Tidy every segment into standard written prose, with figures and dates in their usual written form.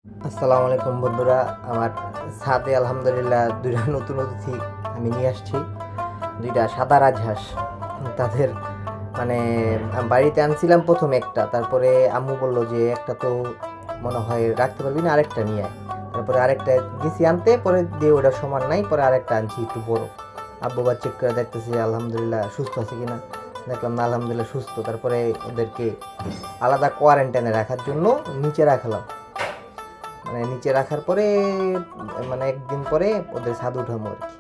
আসসালামু আলাইকুম বন্ধুরা। আমার ছাদে আলহামদুলিল্লাহ ২টা নতুন অতিথি আমি নিয়ে আসছি। ২টা সাদা রাজহাঁস। তাদের মানে বাড়িতে আনছিলাম প্রথম একটা, তারপরে আম্মু বলল যে একটা তো মনে হয় রাখতে পারবি না, আরেকটা নিয়ে আয়। তারপরে আরেকটা গেছি আনতে, পরে দিয়ে ওটা সমান নাই, পরে আরেকটা আনছি একটু বড়। আব্বু বা চেক করে দেখতেছি আলহামদুলিল্লাহ সুস্থ আছে কিনা, দেখলাম না আলহামদুলিল্লাহ সুস্থ। তারপরে ওদেরকে আলাদা কোয়ারেন্টাইনে রাখার জন্য নিচে রাখলাম। মানে নিচে রাখার পরে মানে একদিন পরে ওদের ছাদ উঠামো আর কি।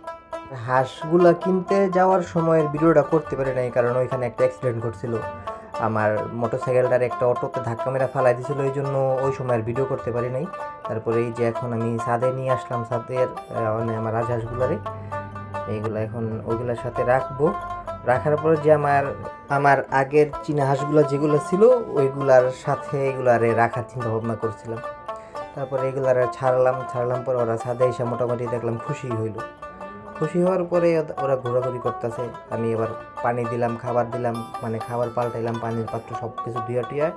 হাঁসগুলা কিনতে যাওয়ার সময়ের ভিডিওটা করতে পারি নাই, কারণ ওইখানে একটা অ্যাক্সিডেন্ট ঘটছিল। আমার মোটরসাইকেলটার একটা অটোতে ধাক্কা মেরা ফালাই দিয়েছিল, এই জন্য ওই সময় আর ভিডিও করতে পারি নাই। তারপরে এই যে এখন আমি ছাদে নিয়ে আসলাম, ছাদের মানে আমার রাজহাঁসগুলারে এইগুলো এখন ওইগুলোর সাথে রাখবো। রাখার পরে যে আমার আমার আগের চীনা হাঁসগুলো যেগুলো ছিল ওইগুলার সাথে এগুলারে রাখার চিন্তা ভাবনা করছিলাম। তারপরে এগুলার ছাড়লাম পরে ওরা ছাদে এসে মোটামুটি দেখলাম খুশি হইল। খুশি হওয়ার পরে ওরা ঘোরাঘুরি করতেছে। আমি এবার পানি দিলাম, খাবার দিলাম, মানে খাবার পাল্টাইলাম, পানির পাত্র সব কিছু ধুয়া টুয়া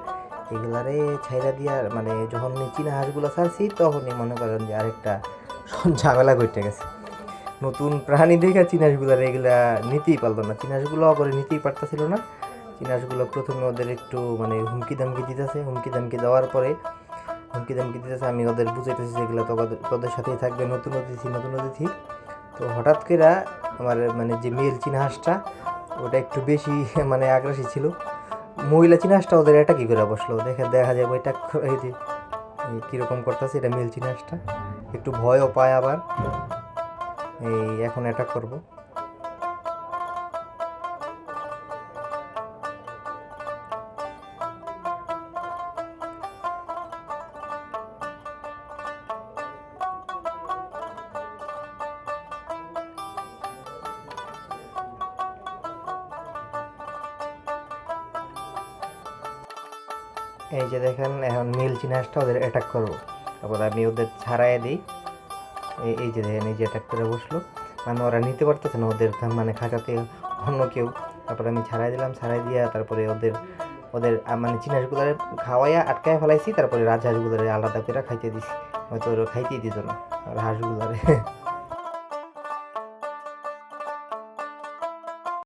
এগুলারে ছাইরা দিয়া, মানে যখন চীনা হাঁসগুলো ছাড়ছি তখনই মনে করেন যে আরেকটা ঝামেলা ঘটে গেছে। নতুন প্রাণী দেখে চীনা হাঁসগুলার এগুলা নিতেই পারলো না, চীনা হাঁসগুলো করে নিতেই পারতেছিল না। চীনা হাঁসগুলো প্রথমে ওদের একটু মানে হুমকি দামকি দিতেছে, হুমকি দামকি দেওয়ার পরে আমি ওদের বুঝাইতেছি যেগুলো তো তোদের সাথেই থাকবে, নতুন অতিথি। তো হঠাৎ করে আমার মানে যে মেল চীনা হাঁসটা ওটা একটু বেশি মানে আগ্রাসী ছিল। মহিলা চীনা হাঁসটা ওদের এটা কি করে বসলো, দেখা যায় ওইটা এই যে কীরকম করতেছে, এটা মেল চীনা হাঁসটা একটু ভয়ও পায় আবার। এই এখন অ্যাটাক করবো। এই যে দেখেন এখন নীল চীনা হাঁসটা ওদের অ্যাটাক করবো। তারপর আমি ওদের ছাড়াই দিই। এই যে দেখেন এই যে অ্যাটাক করে বসলো, মানে ওরা নিতে পারতেছে না ওদের মানে খাঁচাতে অন্য কেউ। তারপরে আমি ছাড়াই দিয়া তারপরে ওদের ওদের মানে চীনা হাঁসগুলারে খাওয়াইয়া আটকায় ফেলাইছি। তারপরে রাজহাঁসগুলারে আলাদা করে খাইতে দিছি, হয়তো ওরা খাইতেই দিত না আর হাঁসগুলারে